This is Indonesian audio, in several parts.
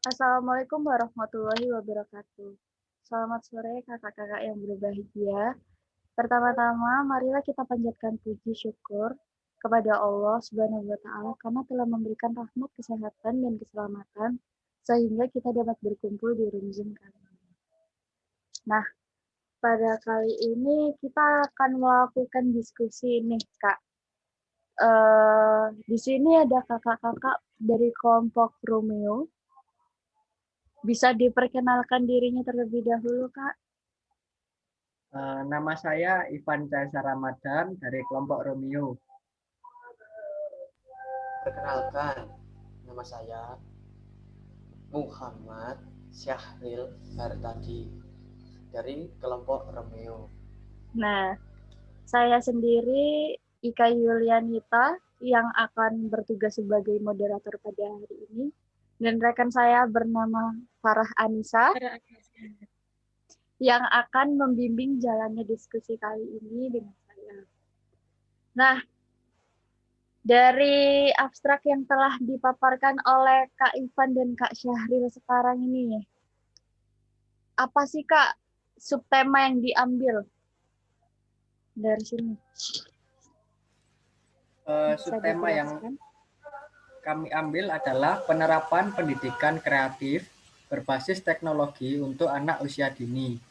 Assalamualaikum warahmatullahi wabarakatuh. Selamat sore kakak-kakak yang berbahagia. Pertama-tama, marilah kita panjatkan puji syukur kepada Allah Subhanahu wa taala karena telah memberikan rahmat, kesehatan dan keselamatan sehingga kita dapat berkumpul di room Zoom kali ini. Nah, pada kali ini kita akan melakukan diskusi nih, Kak. Di sini ada kakak-kakak dari kelompok Romeo. Bisa diperkenalkan dirinya terlebih dahulu, Kak? Nama saya Ivan Caesa Ramadan dari kelompok Romeo. Perkenalkan, nama saya Muhammad Syahril Hartadi dari kelompok Romeo. Nah, saya sendiri Ika Yulianita yang akan bertugas sebagai moderator pada hari ini. Dan rekan saya bernama Farah Anissa yang akan membimbing jalannya diskusi kali ini dengan saya. Nah, dari abstrak yang telah dipaparkan oleh Kak Ivan dan Kak Syahril sekarang ini, apa sih Kak subtema yang diambil dari sini? Subtema yang kami ambil adalah penerapan pendidikan kreatif berbasis teknologi untuk anak usia dini.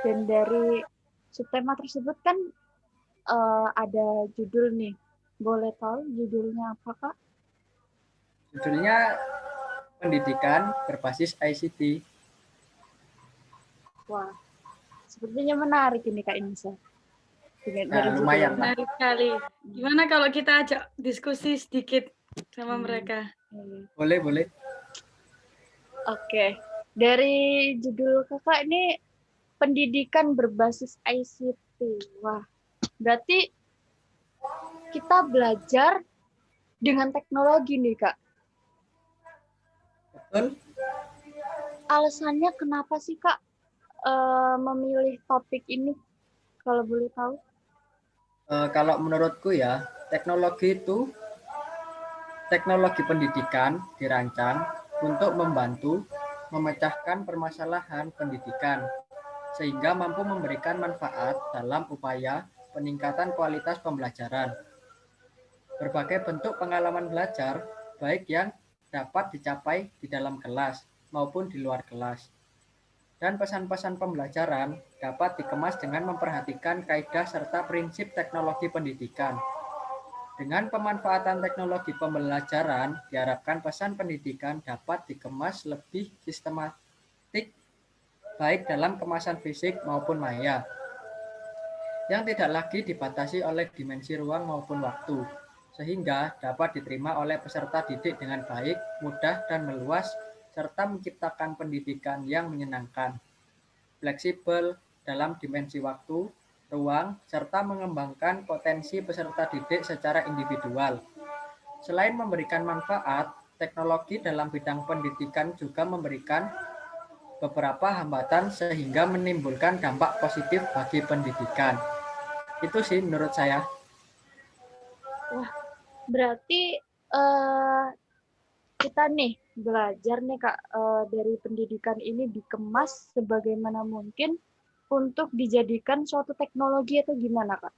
Dan dari subtema tersebut kan ada judul nih. Boleh tahu judulnya apa, Kak? Judulnya pendidikan berbasis ICT. Wah, sepertinya menarik ini Kak Insa. Lumayan. Menarik sekali. Gimana kalau kita ajak diskusi sedikit sama mereka? Boleh. Oke. Dari judul Kakak ini pendidikan berbasis ICT. Wah, berarti kita belajar dengan teknologi nih, Kak. Betul. Alasannya kenapa sih, Kak, memilih topik ini, kalau boleh tahu? Kalau menurutku ya, teknologi pendidikan dirancang untuk membantu memecahkan permasalahan pendidikan sehingga mampu memberikan manfaat dalam upaya peningkatan kualitas pembelajaran. Berbagai bentuk pengalaman belajar, baik yang dapat dicapai di dalam kelas maupun di luar kelas. Dan pesan-pesan pembelajaran dapat dikemas dengan memperhatikan kaidah serta prinsip teknologi pendidikan. Dengan pemanfaatan teknologi pembelajaran, diharapkan pesan pendidikan dapat dikemas lebih sistematik baik dalam kemasan fisik maupun maya, yang tidak lagi dibatasi oleh dimensi ruang maupun waktu, sehingga dapat diterima oleh peserta didik dengan baik, mudah, dan meluas, serta menciptakan pendidikan yang menyenangkan, fleksibel dalam dimensi waktu, ruang, serta mengembangkan potensi peserta didik secara individual. Selain memberikan manfaat, teknologi dalam bidang pendidikan juga memberikan beberapa hambatan sehingga menimbulkan dampak positif bagi pendidikan. Itu sih menurut saya. Wah, berarti kita nih belajar nih Kak dari pendidikan ini dikemas sebagaimana mungkin untuk dijadikan suatu teknologi atau gimana Kak?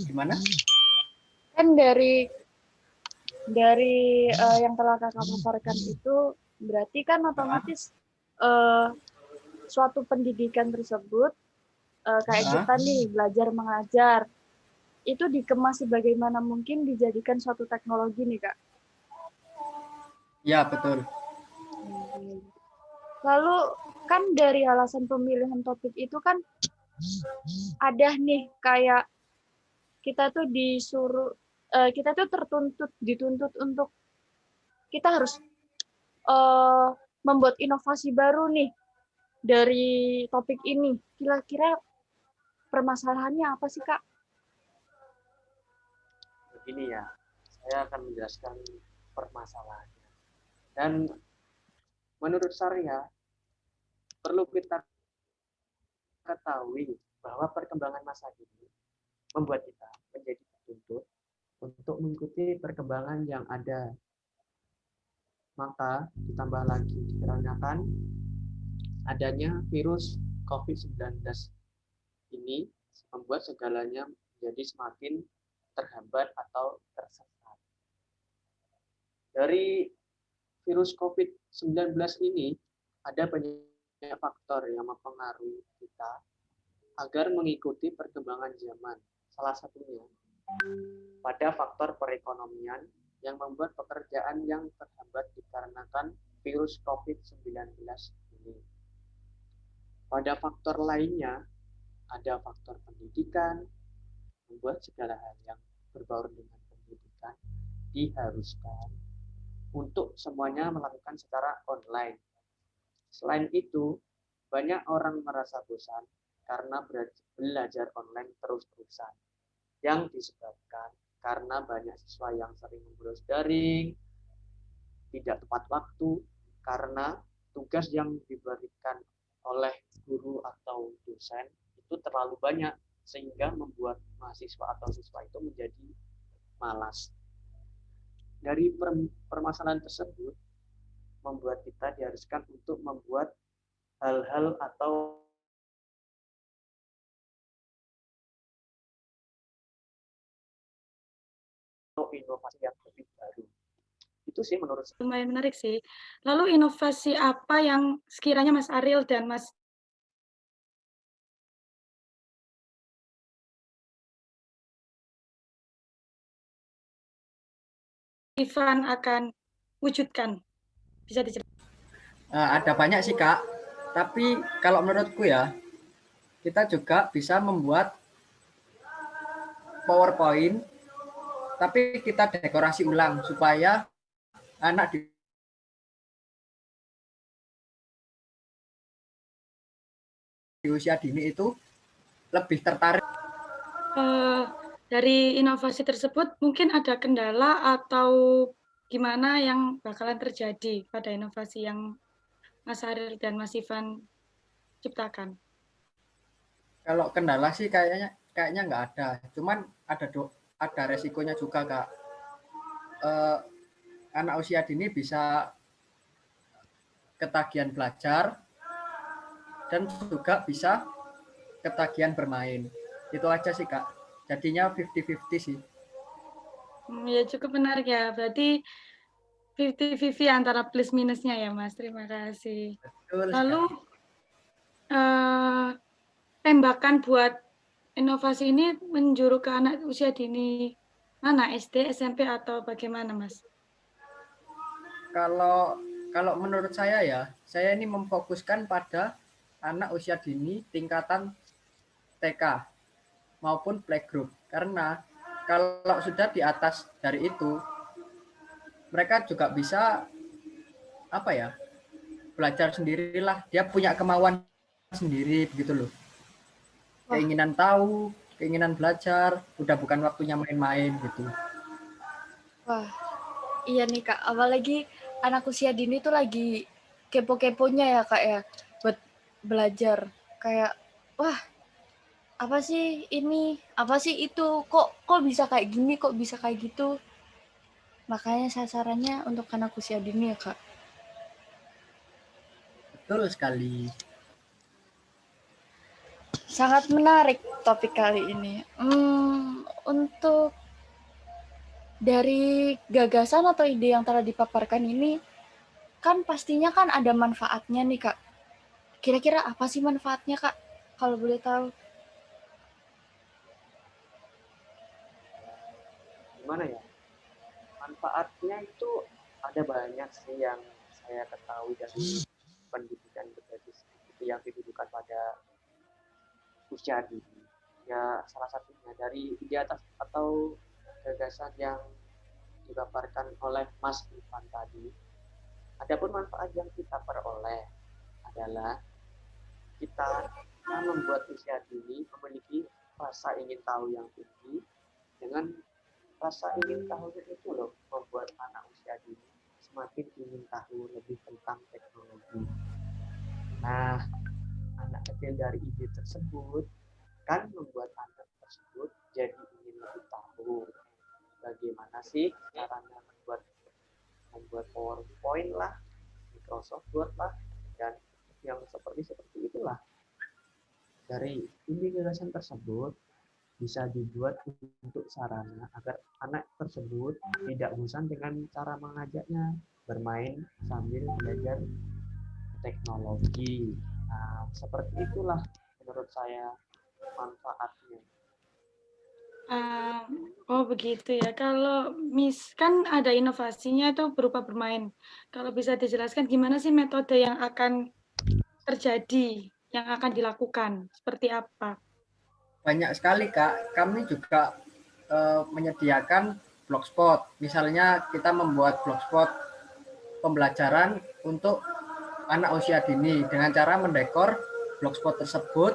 Gimana? Kan dari yang telah kakak paparkan itu berarti kan otomatis suatu pendidikan tersebut kayak kita nih belajar mengajar itu dikemas sebagaimana mungkin dijadikan suatu teknologi nih Kak. Ya, betul. Lalu kan dari alasan pemilihan topik itu kan ada nih kayak kita tuh kita tuh dituntut untuk kita harus membuat inovasi baru nih dari topik ini. Kira-kira permasalahannya apa sih Kak? Begini ya, saya akan menjelaskan permasalahannya. Dan menurut saya, perlu kita ketahui bahwa perkembangan masa kini membuat kita menjadi dituntut untuk mengikuti perkembangan yang ada. Maka ditambah lagi dikarenakan adanya virus COVID-19 ini membuat segalanya menjadi semakin terhambat atau tersesat. Dari virus COVID-19 ini ada banyak faktor yang mempengaruhi kita agar mengikuti perkembangan zaman. Salah satunya pada faktor perekonomian yang membuat pekerjaan yang terhambat dikarenakan virus COVID-19 ini. Pada faktor lainnya, ada faktor pendidikan, membuat segala hal yang berbaur dengan pendidikan diharuskan untuk semuanya melakukan secara online. Selain itu, banyak orang merasa bosan karena belajar online terus-terusan, yang disebabkan karena banyak siswa yang sering membolos daring, tidak tepat waktu, karena tugas yang diberikan oleh guru atau dosen itu terlalu banyak, sehingga membuat mahasiswa atau siswa itu menjadi malas. Dari permasalahan tersebut, membuat kita diharuskan untuk membuat hal-hal atau inovasi yang lebih baru. Itu sih menurut saya. Lumayan menarik sih. Lalu inovasi apa yang sekiranya Mas Ariel dan Mas Ivan akan wujudkan? Bisa diceritakan? Ada banyak sih Kak, tapi kalau menurutku ya, kita juga bisa membuat PowerPoint, tapi kita dekorasi ulang supaya anak di usia dini itu lebih tertarik. Dari inovasi tersebut mungkin ada kendala atau gimana yang bakalan terjadi pada inovasi yang Mas Ariel dan Mas Ivan ciptakan? Kalau kendala sih kayaknya nggak ada, cuman ada resikonya juga Kak. Anak usia dini bisa ketagihan belajar dan juga bisa ketagihan bermain. Itu aja sih Kak. Jadinya 50-50 sih. Ya cukup menarik ya. Berarti 50-50 antara plus minusnya ya Mas. Terima kasih. Betul Lalu sekali. tembakan buat inovasi ini menjuru ke anak usia dini mana? SD, SMP atau bagaimana Mas? Kalau menurut saya ya, saya ini memfokuskan pada anak usia dini tingkatan TK maupun playgroup. Karena kalau sudah di atas dari itu, mereka juga bisa belajar sendirilah. Dia punya kemauan sendiri begitu loh. Keinginan tahu, keinginan belajar, udah bukan waktunya main-main gitu. Wah, iya nih Kak, apalagi anak usia dini tuh lagi kepo-keponya ya Kak ya, buat belajar. Kayak, wah apa sih ini, apa sih itu, kok bisa kayak gini, kok bisa kayak gitu. Makanya sasarannya untuk anak usia dini ya Kak. Betul sekali. Sangat menarik topik kali ini. Untuk dari gagasan atau ide yang telah dipaparkan ini, kan pastinya kan ada manfaatnya nih Kak. Kira-kira apa sih manfaatnya Kak, kalau boleh tahu? Gimana ya? Manfaatnya itu ada banyak sih yang saya ketahui dari pendidikan berbasis yang ditujukan pada usia dini. Ya salah satunya dari di atas atau gagasan yang dipaparkan oleh Mas Ivan tadi. Adapun manfaat yang kita peroleh adalah kita membuat usia dini memiliki rasa ingin tahu yang tinggi. Dengan rasa ingin tahunya itu loh membuat anak usia dini semakin ingin tahu lebih tentang teknologi. Nah, anak kecil dari ide tersebut kan membuat anak tersebut jadi ingin lebih tahu bagaimana sih caranya membuat PowerPoint lah, Microsoft Word lah, dan yang seperti itulah. Dari inti gagasan tersebut bisa dibuat untuk sarana agar anak tersebut tidak bosan dengan cara mengajaknya, bermain sambil belajar teknologi. Nah, seperti itulah menurut saya manfaatnya. Oh begitu ya. Kalau kan ada inovasinya itu berupa bermain. Kalau bisa dijelaskan gimana sih metode yang akan terjadi, yang akan dilakukan, seperti apa? Banyak sekali Kak, kami juga menyediakan blogspot. Misalnya kita membuat blogspot pembelajaran untuk anak usia dini dengan cara mendekor blogspot tersebut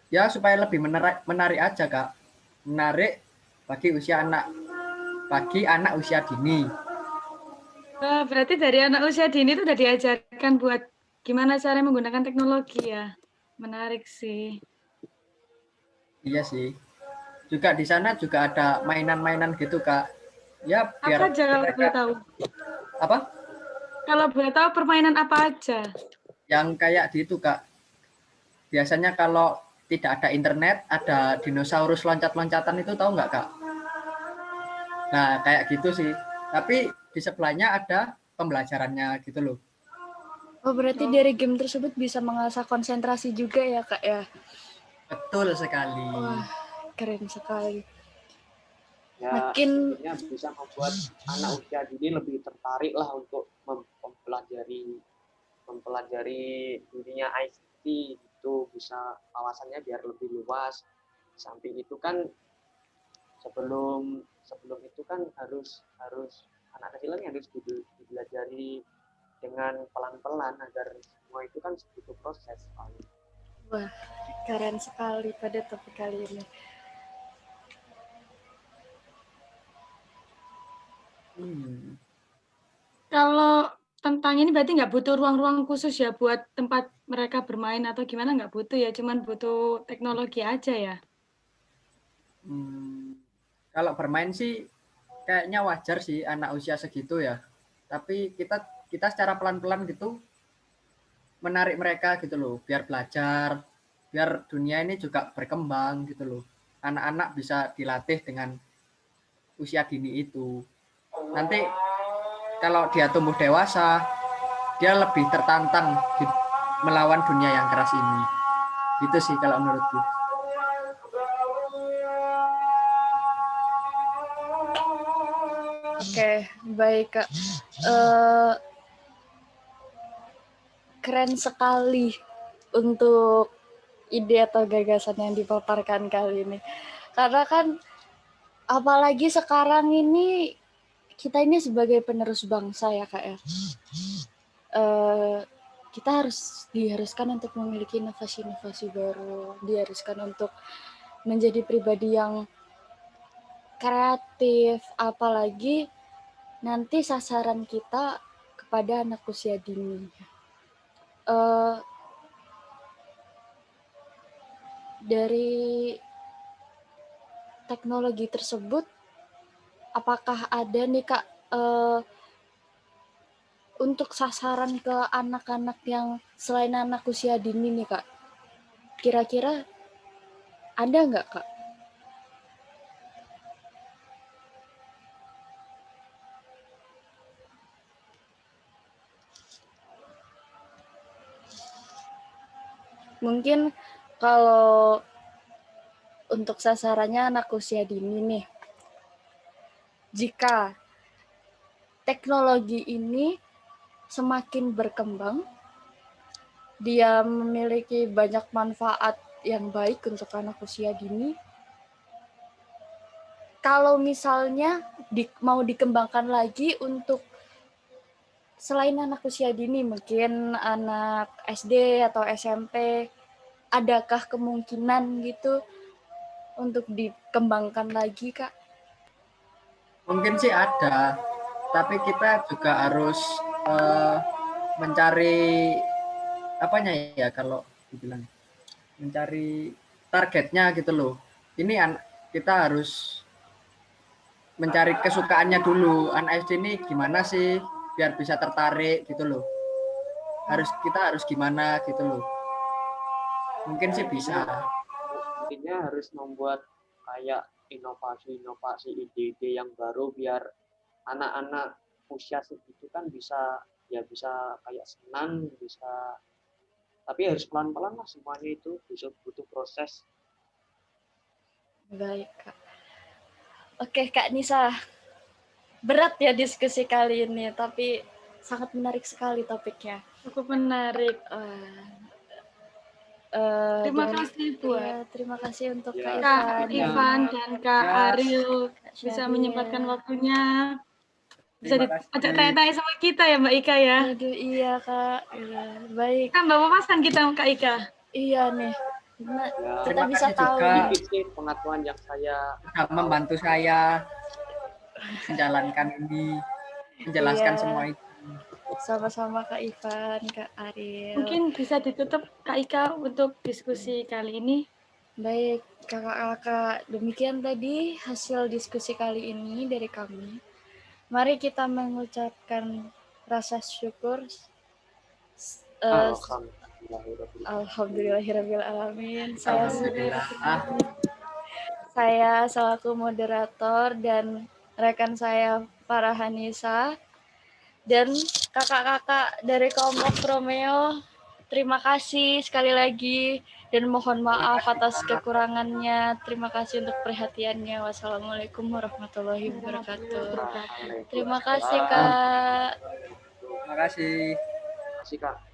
ya supaya lebih menarik aja Kak, menarik bagi anak usia dini. Wah, berarti dari anak usia dini itu udah diajarkan buat gimana cara menggunakan teknologi ya. Menarik sih. Iya sih. Juga di sana juga ada mainan-mainan gitu Kak. Ya biar Apa aja kalau mereka boleh tahu? apa? Kalau boleh tahu permainan apa aja? Yang kayak di itu Kak. Biasanya kalau tidak ada internet, ada dinosaurus loncat-loncatan itu tahu nggak Kak? Nah kayak gitu sih. Tapi di sebelahnya ada pembelajarannya gitu loh. Oh, berarti dari game tersebut bisa mengasah konsentrasi juga ya, Kak ya? Betul sekali. Wah, keren sekali. Ya, Makin tentunya bisa membuat anak usia dini lebih tertarik lah untuk mempelajari dunia ICT itu, bisa wawasannya biar lebih luas. Samping itu kan sebelum itu kan harus anak kecil ini harus dipelajari dengan pelan-pelan agar semua itu kan butuh proses. wah, keren sekali pada topik kali ini. Kalau tentang ini berarti nggak butuh ruang-ruang khusus ya buat tempat mereka bermain atau gimana, nggak butuh ya, cuman butuh teknologi aja ya. Kalau bermain sih kayaknya wajar sih anak usia segitu ya. Tapi kita secara pelan-pelan gitu menarik mereka gitu loh, biar belajar, biar dunia ini juga berkembang gitu loh. Anak-anak bisa dilatih dengan usia dini itu. Nanti kalau dia tumbuh dewasa, dia lebih tertantang melawan dunia yang keras ini. Gitu sih kalau menurutku. Oke, baik Kak. Keren sekali untuk ide atau gagasan yang dipaparkan kali ini. Karena kan apalagi sekarang ini kita ini sebagai penerus bangsa ya Kak ya. Kita diharuskan untuk memiliki inovasi-inovasi baru, diharuskan untuk menjadi pribadi yang kreatif, apalagi nanti sasaran kita kepada anak usia dini. Dari teknologi tersebut, apakah ada nih Kak untuk sasaran ke anak-anak yang selain anak usia dini nih Kak? Kira-kira ada nggak Kak? Mungkin kalau untuk sasarannya anak usia dini nih, jika teknologi ini semakin berkembang, dia memiliki banyak manfaat yang baik untuk anak usia dini. Kalau misalnya mau dikembangkan lagi untuk selain anak usia dini, mungkin anak SD atau SMP, adakah kemungkinan gitu untuk dikembangkan lagi, Kak? Mungkin sih ada, tapi kita juga harus mencari apanya ya kalau dibilang mencari targetnya gitu loh. Ini kita harus mencari kesukaannya dulu. Anak SD ini gimana sih biar bisa tertarik gitu loh. Kita harus gimana gitu loh. Mungkin sih bisa. Intinya harus membuat kayak inovasi-inovasi ide-ide yang baru biar anak-anak usia segitu kan bisa kayak senang, bisa, tapi harus pelan-pelan lah, semuanya itu butuh proses. Baik, Kak. Oke, Kak Nisa. Berat ya diskusi kali ini, tapi sangat menarik sekali topiknya. Cukup menarik. Terima kasih buat terima kasih untuk Ya, Kak Kak Ivan dan Kak Ya. Ariel Kak bisa Syahrial. menyempatkan waktunya. Bisa Terima kasih. diajak tanya-tanya sama kita ya Mbak Ika ya. Aduh, iya Kak. Iya, baik. Kan Mbak Papasan kita sama Kak Ika. Iya nih. Nah, Ya, kita Terima bisa kasih tahu juga. nih. sedikit sih pengetahuan yang saya Sudah membantu saya menjalankan ini, menjelaskan Iya. semua itu. Sama-sama Kak Ivan, Kak Ariel. Mungkin bisa ditutup Kak Ika untuk diskusi kali ini. Baik, kakak-kakak, demikian tadi hasil diskusi kali ini dari kami. Mari kita mengucapkan rasa syukur. Alhamdulillahirrahmanirrahim. Alhamdulillah. Saya selaku moderator dan rekan saya Farhanisa dan kakak-kakak dari kelompok Romeo, terima kasih sekali lagi dan mohon maaf atas kekurangannya. Terima kasih untuk perhatiannya. Wassalamualaikum warahmatullahi wabarakatuh. Terima kasih Kak. Terima kasih. Kak.